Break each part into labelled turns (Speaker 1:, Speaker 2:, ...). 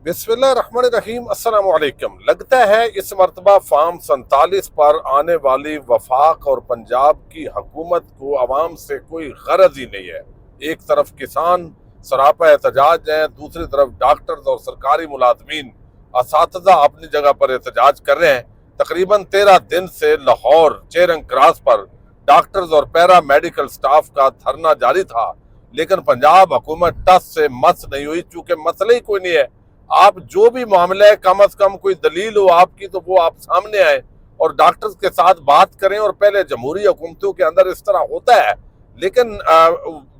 Speaker 1: बिस्मिल्लाहिर्रहमानिर्रहीम। अस्सलाम वालेकुम। लगता है इस मरतबा फार्म 47 पर आने वाली वफाक और पंजाब की हुकूमत को अवाम से कोई गरज ही नहीं है। एक तरफ किसान सरापा एहतजाज हैं, दूसरी तरफ डॉक्टर्स और सरकारी मुलाजमीन असातिज़ा अपनी जगह पर एहतजाज कर रहे हैं। तकरीबन 13 दिन से लाहौर चेरंग क्रॉस पर डॉक्टर्स और पैरा मेडिकल स्टाफ का धरना जारी था, लेकिन पंजाब हुकूमत टस से मस नहीं हुई। चूंकि मसला ही कोई नहीं है, आप जो भी मामला है कम अज कम कोई दलील हो आपकी तो वो आप सामने आए और डॉक्टर्स के साथ बात करें। और पहले जमहूरी हुकूमतों के अंदर इस तरह होता है, लेकिन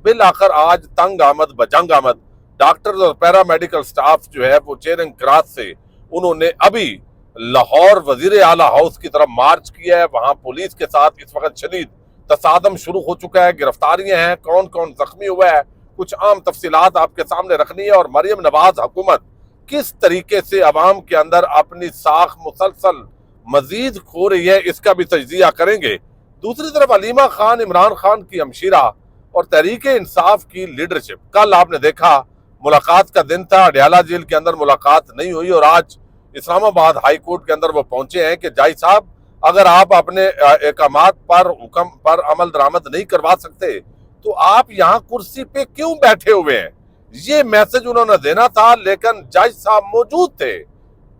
Speaker 1: बिल आखिर आज तंग आमद बजंग आमद डॉक्टर्स और पैरा मेडिकल स्टाफ जो है वो चेरंग क्रॉस से उन्होंने अभी लाहौर वजीर आला हाउस की तरफ मार्च किया है। वहां पुलिस के साथ इस वक्त शदीद तसादम शुरू हो चुका है, गिरफ्तारियां हैं, कौन कौन जख्मी हुआ है, कुछ आम तफसीलात आपके सामने रखनी है। और मरियम नवाज हुकूमत किस तरीके से अवाम के अंदर अपनी साख मुसलसल मजीद खो रही है, इसका भी तजिया करेंगे। दूसरी तरफ अलीमा खान इमरान खान की हमशीरा और तहरीक इंसाफ की लीडरशिप, कल आपने देखा मुलाकात का दिन था, अडयाला जेल के अंदर मुलाकात नहीं हुई और आज इस्लामाबाद हाई कोर्ट के अंदर वो पहुंचे हैं कि जाई साहब अगर आप अपने अहकामात पर हुक्म पर अमल दरामद नहीं करवा सकते तो आप यहाँ कुर्सी पे क्यों बैठे हुए हैं। ये मैसेज उन्होंने देना था, लेकिन जज साहब मौजूद थे।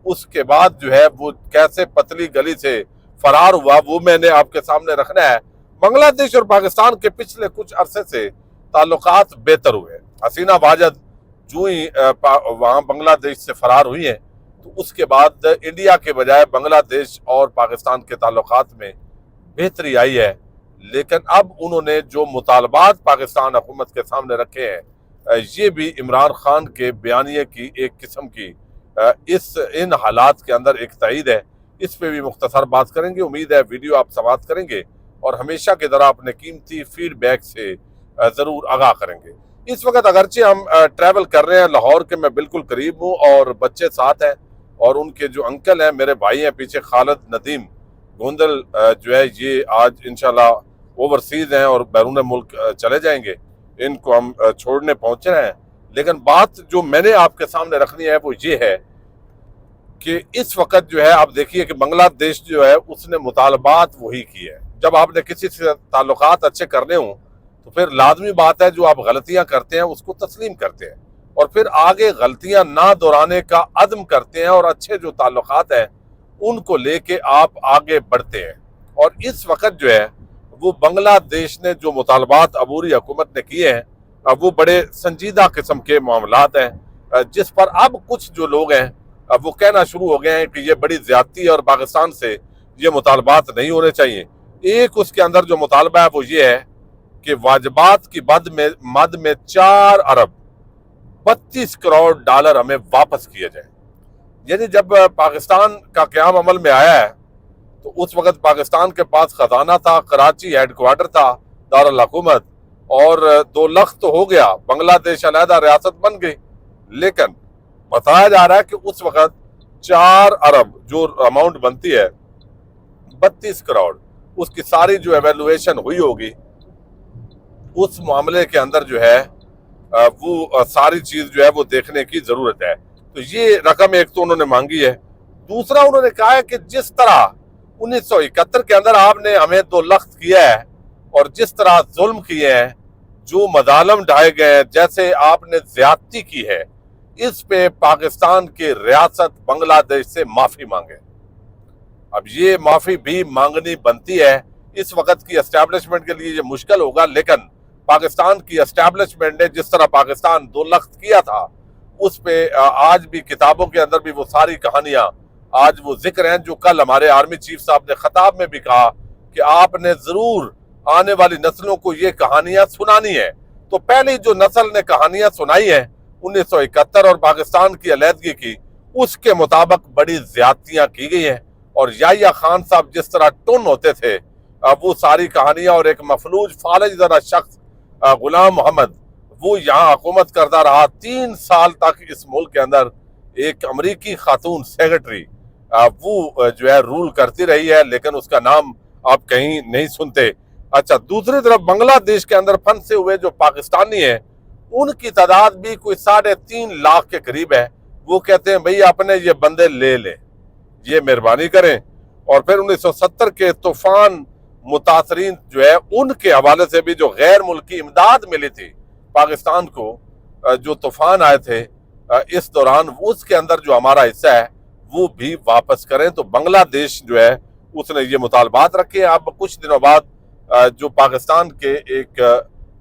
Speaker 1: उसके बाद जो है वो कैसे पतली गली से फरार हुआ वो मैंने आपके सामने रखना है। बांग्लादेश और पाकिस्तान के पिछले कुछ अरसे से ताल्लुकात बेहतर हुए। हसीना वाजद जो ही वहां बांग्लादेश से फरार हुई हैं तो उसके बाद इंडिया के बजाय बांग्लादेश और पाकिस्तान के ताल्लुकात में बेहतरी आई है। लेकिन अब उन्होंने जो मुतालबात पाकिस्तान हुकूमत के सामने रखे हैं, ये भी इमरान खान के बयानिए की एक किस्म की इन हालात के अंदर एक तईद है। इस पे भी मुख्तसर बात करेंगे। उम्मीद है वीडियो आप समाप्त करेंगे और हमेशा की तरह अपने कीमती फीडबैक से ज़रूर आगाह करेंगे। इस वक्त अगरचे हम ट्रैवल कर रहे हैं, लाहौर के मैं बिल्कुल करीब हूँ और बच्चे साथ हैं और उनके जो अंकल हैं मेरे भाई हैं पीछे, खालिद नदीम गोंदल जो है ये आज इंशाल्लाह ओवरसीज हैं और बैरून मुल्क चले जाएंगे। इनको हम छोड़ने पहुंचे हैं। लेकिन बात जो मैंने आपके सामने रखनी है वो ये है कि इस वक्त जो है आप देखिए कि बांग्लादेश जो है उसने मुतालबात वही की है। जब आपने किसी से ताल्लुकात अच्छे करने हों तो फिर लाजमी बात है जो आप गलतियां करते हैं उसको तस्लीम करते हैं और फिर आगे गलतियां ना दोहराने का अज़्म करते हैं और अच्छे जो ताल्लुकात हैं उनको लेके आप आगे बढ़ते हैं। और इस वक्त जो है वो बांग्लादेश ने जो मुतालबात अबूरी हुकूमत ने किए हैं अब वो बड़े संजीदा किस्म के मामलात हैं, जिस पर अब कुछ जो लोग हैं अब वो कहना शुरू हो गए हैं कि ये बड़ी ज्यादती है और पाकिस्तान से ये मुतालबात नहीं होने चाहिए। एक उसके अंदर जो मुतालबा है वो ये है कि वाजबात की मद में 4 अरब 32 करोड़ डॉलर हमें वापस किए जाए। यानी जब पाकिस्तान का क़याम अमल में आया है तो उस वक्त पाकिस्तान के पास खजाना था, कराची हेडक्वार्टर था दारुल हुकूमत और 2 लाख तो हो गया, बांग्लादेश अलहदा रियासत बन गई। लेकिन बताया जा रहा है कि उस वक्त 4 अरब जो अमाउंट बनती है 32 करोड़ उसकी सारी जो एवेल्युएशन हुई होगी उस मामले के अंदर जो है वो सारी चीज जो है वो देखने की जरूरत है। तो ये रकम एक तो उन्होंने मांगी है। दूसरा उन्होंने कहा है कि जिस तरह 1971 के अंदर आपने हमें 2 लाख किया है और जिस तरह जुल्म किए हैं, जो मजालम ढाए गए हैं, जैसे आपने ज्यादती की है, इस पे पाकिस्तान की रियासत बांग्लादेश से माफी मांगे। अब ये माफी भी मांगनी बनती है। इस वक्त की एस्टैब्लिशमेंट के लिए ये मुश्किल होगा, लेकिन पाकिस्तान की एस्टैब्लिशमेंट ने जिस तरह पाकिस्तान 2 लाख किया था उस पे आज भी किताबों के अंदर भी वो सारी कहानियां आज वो जिक्र हैं जो कल हमारे आर्मी चीफ साहब ने खिताब में भी कहा कि आपने जरूर आने वाली नस्लों को ये कहानियां सुनानी है। तो पहली जो नस्ल ने कहानियां सुनाई है 1971 और पाकिस्तान की अलहदगी की, उसके मुताबिक बड़ी ज्यादतियां की गई हैं और याहिया खान साहब जिस तरह टुन होते थे वो सारी कहानियां, और एक मफलूज फालज जरा शख्स गुलाम मोहम्मद वो यहाँ हुकूमत करता रहा 3 साल तक इस मुल्क के अंदर। एक अमरीकी खातून सेक्रेटरी वो जो है रूल करती रही है, लेकिन उसका नाम आप कहीं नहीं सुनते। अच्छा, दूसरी तरफ बांग्लादेश के अंदर फंसे हुए जो पाकिस्तानी हैं उनकी तादाद भी कोई 3.5 लाख के करीब है। وہ کہتے ہیں بھئی اپنے یہ بندے لے لیں، یہ مہربانی کریں. اور پھر 1970 کے طوفان متاثرین جو ہے ان کے حوالے سے بھی جو غیر ملکی امداد ملی تھی پاکستان کو، جو طوفان آئے تھے اس دوران، اس کے اندر جو ہمارا حصہ ہے وہ بھی واپس کریں. تو بنگلہ دیش جو ہے اس نے یہ مطالبات رکھے. اب کچھ دنوں بعد جو پاکستان کے ایک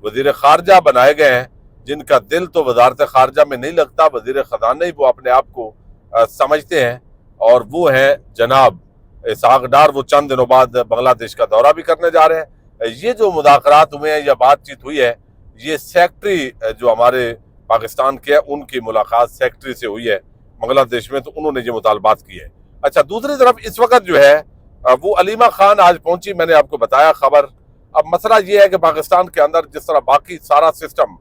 Speaker 1: وزیر خارجہ بنائے گئے ہیں، جن کا دل تو وزارت خارجہ میں نہیں لگتا، وزیر خزانہ ہی وہ اپنے آپ کو سمجھتے ہیں، اور وہ ہیں جناب اسحاق ڈار. وہ چند دنوں بعد بنگلہ دیش کا دورہ بھی کرنے جا رہے ہیں. یہ جو مذاکرات ہوئے ہیں یا بات چیت ہوئی ہے، یہ سیکٹری جو ہمارے پاکستان کے ہیں ان کی ملاقات سیکٹری سے ہوئی ہے بنگلہ دیش میں، تو انہوں نے یہ مطالبات کی ہے. اچھا، دوسری طرف اس وقت جو ہے وہ علیمہ خان آج پہنچی، میں نے آپ کو بتایا خبر. اب مسئلہ یہ ہے کہ پاکستان کے اندر جس طرح باقی سارا سسٹم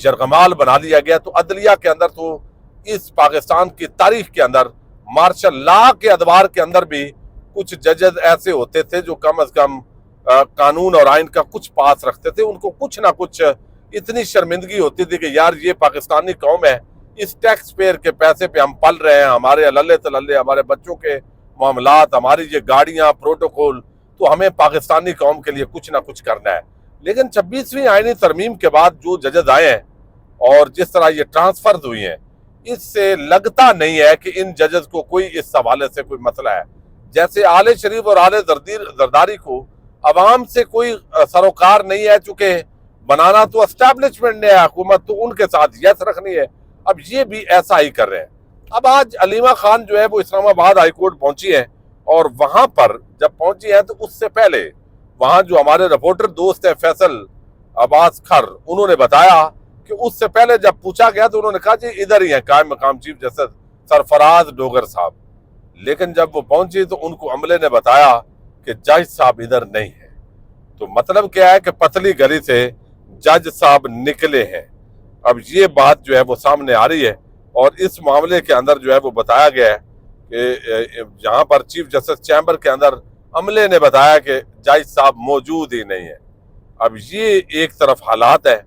Speaker 1: یرغمال بنا لیا گیا، تو عدلیہ کے اندر تو اس پاکستان کی تاریخ کے اندر مارشل لا کے ادوار کے اندر بھی کچھ ججز ایسے ہوتے تھے جو کم از کم قانون اور آئین کا کچھ پاس رکھتے تھے. ان کو کچھ نہ کچھ اتنی شرمندگی ہوتی تھی کہ یار یہ پاکستانی قوم ہے، اس ٹیکس پیئر کے پیسے پہ ہم پل رہے ہیں، ہمارے اللہ تللے، ہمارے بچوں کے معاملات، ہماری یہ گاڑیاں، پروٹوکول، تو ہمیں پاکستانی قوم کے لیے کچھ نہ کچھ کرنا ہے. لیکن 26ویں آئینی ترمیم کے بعد جو ججز آئے ہیں اور جس طرح یہ ٹرانسفرز ہوئی ہیں، اس سے لگتا نہیں ہے کہ ان ججز کو کوئی اس حوالے سے کوئی مسئلہ ہے. جیسے آل شریف اور آل زرداری کو عوام سے کوئی سروکار نہیں ہے، چونکہ بنانا تو اسٹیبلشمنٹ نے ہے، حکومت تو ان کے ساتھ یس رکھنی ہے. اب یہ بھی ایسا ہی کر رہے ہیں. اب آج علیمہ خان جو ہے وہ اسلام آباد ہائی کورٹ پہنچی ہیں، اور وہاں پر جب پہنچی ہیں تو اس سے پہلے وہاں جو ہمارے رپورٹر دوست ہیں فیصل عباس کھر، انہوں نے بتایا کہ اس سے پہلے جب پوچھا گیا تو انہوں نے کہا جی ادھر ہی ہیں قائم مقام چیف جسٹس سرفراز ڈوگر صاحب. لیکن جب وہ پہنچی تو ان کو عملے نے بتایا کہ جج صاحب ادھر نہیں ہے. تو مطلب کیا ہے کہ پتلی گلی سے جج صاحب نکلے ہیں. اب یہ بات جو ہے وہ سامنے آ رہی ہے، اور اس معاملے کے اندر جو ہے وہ بتایا گیا ہے کہ جہاں پر چیف جسٹس چیمبر کے اندر عملے نے بتایا کہ جج صاحب موجود ہی نہیں ہے. اب یہ ایک طرف حالات ہے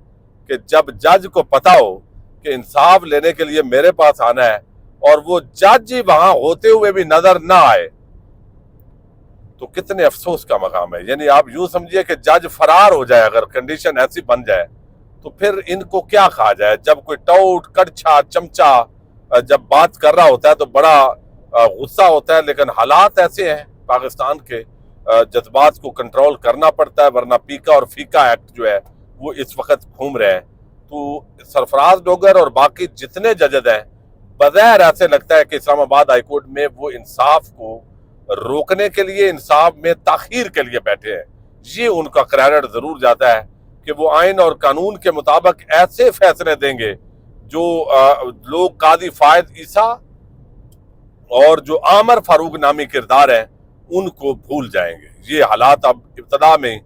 Speaker 1: کہ جب جج کو پتا ہو کہ انصاف لینے کے لیے میرے پاس آنا ہے اور وہ جج ہی وہاں ہوتے ہوئے بھی نظر نہ آئے، تو کتنے افسوس کا مقام ہے. یعنی آپ یوں سمجھیے کہ جج فرار ہو جائے، اگر کنڈیشن ایسی بن جائے تو پھر ان کو کیا کہا جائے. جب کوئی ٹوٹ کڑچھا چمچا جب بات کر رہا ہوتا ہے تو بڑا غصہ ہوتا ہے، لیکن حالات ایسے ہیں پاکستان کے، جذبات کو کنٹرول کرنا پڑتا ہے، ورنہ پیکا اور فیکا ایکٹ جو ہے وہ اس وقت گھوم رہے ہیں. تو سرفراز ڈوگر اور باقی جتنے ججز ہیں، بظاہر ایسے لگتا ہے کہ اسلام آباد ہائی کورٹ میں وہ انصاف کو روکنے کے لیے، انصاف میں تاخیر کے لیے بیٹھے ہیں. یہ ان کا کریڈٹ ضرور جاتا ہے کہ وہ آئین اور قانون کے مطابق ایسے فیصلے دیں گے جو لوگ قاضی فائد عیسیٰ اور جو عامر فاروق نامی کردار ہیں ان کو بھول جائیں گے. یہ حالات اب ابتدا میں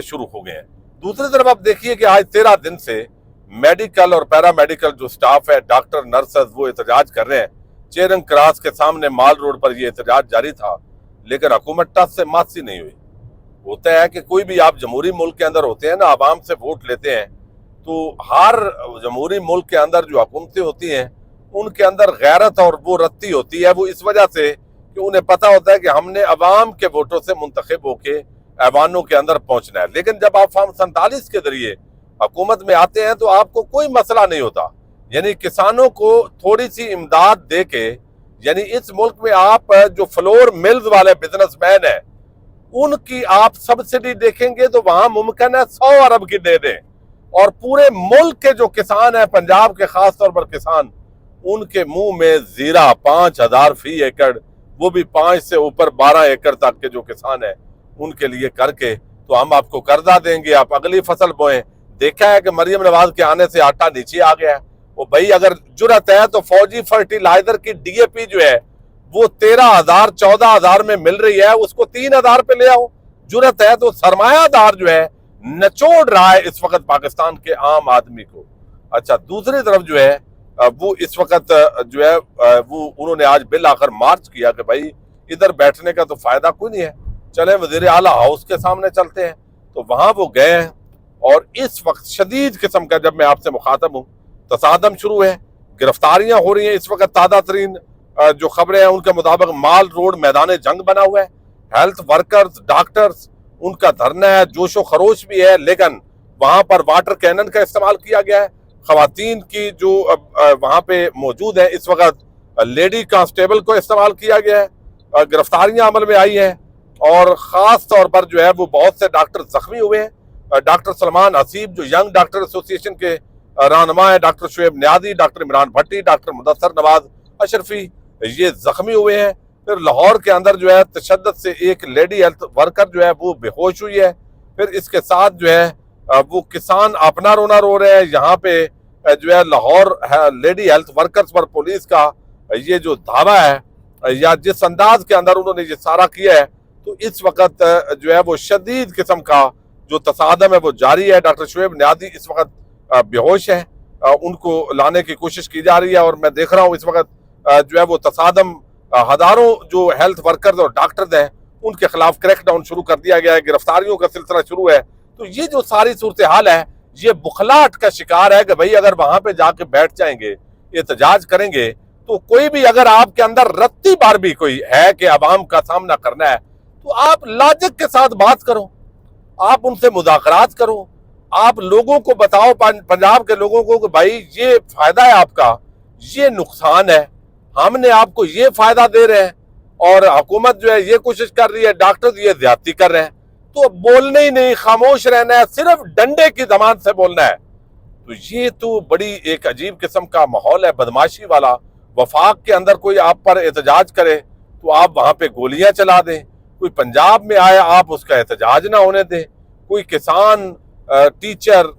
Speaker 1: شروع ہو گئے ہیں. دوسری طرف آپ دیکھیے کہ آج 13 دن سے میڈیکل اور پیرا میڈیکل جو سٹاف ہے، ڈاکٹر نرسز، وہ احتجاج کر رہے ہیں. چیرنگ کراس کے سامنے مال روڈ پر یہ احتجاج جاری تھا، لیکن حکومت ٹس سے ماسی نہیں ہوئی. ہوتا ہے کہ کوئی بھی آپ جمہوری ملک کے اندر ہوتے ہیں نا، عوام سے ووٹ لیتے ہیں، تو ہر جمہوری ملک کے اندر جو حکومتیں ہوتی ہیں ان کے اندر غیرت اور وہ رتی ہوتی ہے. وہ اس وجہ سے کہ انہیں پتا ہوتا ہے کہ ہم نے عوام کے ووٹوں سے منتخب ہو کے ایوانوں کے اندر پہنچنا ہے. لیکن جب آپ فارم 47 کے ذریعے حکومت میں آتے ہیں تو آپ کو کوئی مسئلہ نہیں ہوتا. یعنی کسانوں کو تھوڑی سی امداد دے کے، یعنی اس ملک میں آپ جو فلور ملز والے بزنس مین ہیں ان کی آپ سبسڈی دیکھیں گے تو وہاں ممکن ہے 100 ارب کی دے دیں، اور پورے ملک کے جو کسان ہیں، پنجاب کے خاص طور پر کسان، ان کے منہ میں زیرہ 5000 فی ایکڑ، وہ بھی 5 سے اوپر 12 ایکڑ تک کے جو کسان ہیں ان کے لیے کر کے تو ہم آپ کو قرضہ دیں گے، آپ اگلی فصل بوئیں. دیکھا ہے کہ مریم نواز کے آنے سے آٹا نیچے آ گیا ہے. وہ بھائی اگر جرت ہے تو فوجی فرٹیلائزر کی ڈی اے پی جو ہے وہ 13,000 14,000 میں مل رہی ہے، اس کو 3,000 پہ لے آؤ. جرت ہے تو سرمایہ دار جو ہے نچوڑ رہا ہے اس وقت پاکستان کے عام آدمی کو. اچھا، دوسری طرف جو ہے وہ اس وقت جو ہے وہ انہوں نے آج بالآخر مارچ کیا کہ بھائی ادھر بیٹھنے کا تو فائدہ کوئی نہیں ہے، چلیں وزیر اعلیٰ ہاؤس کے سامنے چلتے ہیں. تو وہاں وہ گئے ہیں، اور اس وقت شدید قسم کا، جب میں آپ سے مخاطب ہوں، تصادم شروع ہے. गिरफ्तारियां हो रही हैं। इस वक्त ताज़ा तरीन जो खबरें हैं उनके मुताबिक माल रोड मैदान जंग बना हुआ है। हेल्थ वर्कर्स, डॉक्टर्स, उनका धरना है, जोशो खरोश भी है, लेकिन वहां पर वाटर कैनन का इस्तेमाल किया गया है। खवातीन की जो वहां पे मौजूद है इस वक्त लेडी कांस्टेबल को इस्तेमाल किया गया है। गिरफ्तारियां अमल में आई हैं और ख़ास तौर पर जो है वो बहुत से डॉक्टर जख्मी हुए हैं। डॉक्टर सलमान हसीब जो यंग डॉक्टर एसोसिएशन के रहनुमा है, डॉक्टर शुएब नियाज़ी, डॉक्टर इमरान भट्टी, डॉक्टर मुदस्सर नवाज अशरफी, ये जख्मी हुए हैं। फिर लाहौर के अंदर जो है तशद्दुद से एक लेडी हेल्थ वर्कर जो है वो बेहोश हुई है। फिर इसके साथ जो है वो किसान अपना रोना रो रहे हैं। यहाँ पे जो है लाहौर लेडी हेल्थ वर्कर्स पर पुलिस का ये जो दावा है या जिस अंदाज के अंदर उन्होंने ये सारा किया है, तो इस वक्त जो है वो शदीद किस्म का जो तसादम है वो जारी है। डॉक्टर शुएब नियाज़ी इस वक्त बेहोश है, उनको लाने की कोशिश की जा रही है और मैं देख रहा हूँ इस वक्त जो है वो तसादम हजारों जो हेल्थ वर्कर्स और डॉक्टर्स हैं उनके खिलाफ क्रैकडाउन शुरू कर दिया गया है, गिरफ्तारियों का सिलसिला शुरू है। तो ये जो सारी सूरत हाल है ये बुखलाहट का शिकार है कि भाई अगर वहां पे जाके बैठ जाएंगे, एहतजाज करेंगे, तो कोई भी अगर आपके अंदर रत्ती बार भी कोई है कि अवाम का सामना करना है तो आप लॉजिक के साथ बात करो, आप उनसे मुज़ाकरात करो, आप लोगों को बताओ, पंजाब के लोगों को कि भाई ये फायदा है आपका, ये नुकसान है, हमने आपको ये फायदा दे रहे हैं और हुकूमत जो है ये कोशिश कर रही है, डॉक्टर ये ज्यादती कर रहे हैं, तो बोलने ही नहीं, खामोश रहना है, सिर्फ डंडे की जबान से बोलना है। तो ये तो बड़ी एक अजीब किस्म का माहौल है, बदमाशी वाला। वफाक के अंदर कोई आप पर एहतजाज करे तो आप वहां पे गोलियां चला दें, कोई पंजाब में आए आप उसका एहतजाज ना होने दें, कोई किसान, टीचर,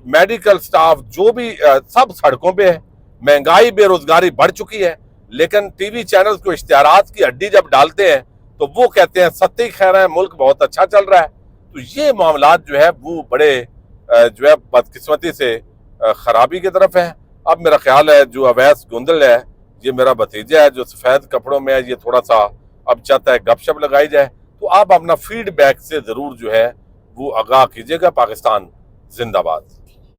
Speaker 1: मेडिकल स्टाफ जो भी सब सड़कों पे है। महंगाई, बेरोजगारी बढ़ चुकी है, लेकिन टीवी चैनल्स को इश्तिहारात की हड्डी जब डालते हैं तो वो कहते हैं सत्ती खैर है, मुल्क बहुत अच्छा चल रहा है। तो ये मामलात जो है वो बड़े जो है बदकिस्मती से खराबी की तरफ है। अब मेरा ख्याल है जो अवैस गुंदल है, ये मेरा भतीजा है जो सफेद कपड़ों में है, ये थोड़ा सा अब चाहता है गपशप लगाई जाए, तो आप अपना फीडबैक से जरूर जो है वो आगाह कीजिएगा। पाकिस्तान जिंदाबाद।